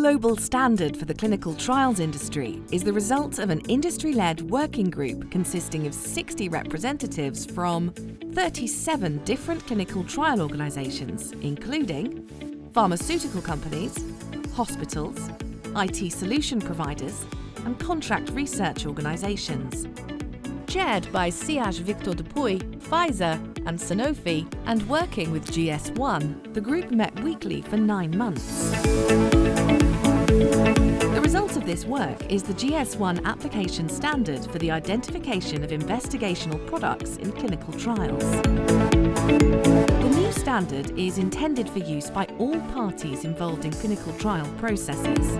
global standard for the clinical trials industry is the result of an industry-led working group consisting of 60 representatives from 37 different clinical trial organisations, including pharmaceutical companies, hospitals, IT solution providers, and contract research organisations. Chaired by Siaj Victor Dupuy, Pfizer, and Sanofi, and working with GS1, the group met weekly for 9 months. The result of this work is the GS1 application standard for the identification of investigational products in clinical trials. The new standard is intended for use by all parties involved in clinical trial processes.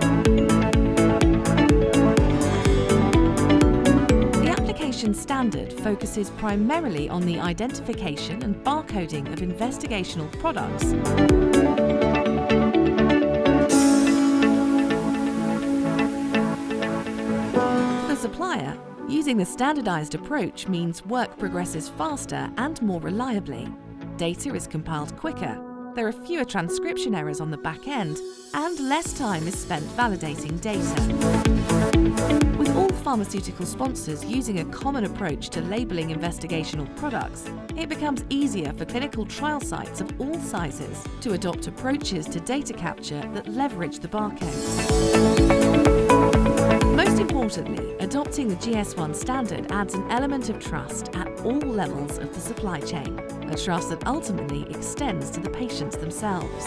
The application standard focuses primarily on the identification and barcoding of investigational products. For the supplier, using the standardized approach means work progresses faster and more reliably. Data is compiled quicker, there are fewer transcription errors on the back end, and less time is spent validating data. With all pharmaceutical sponsors using a common approach to labelling investigational products, it becomes easier for clinical trial sites of all sizes to adopt approaches to data capture that leverage the barcodes. Most importantly, adopting the GS1 standard adds an element of trust at all levels of the supply chain, a trust that ultimately extends to the patients themselves.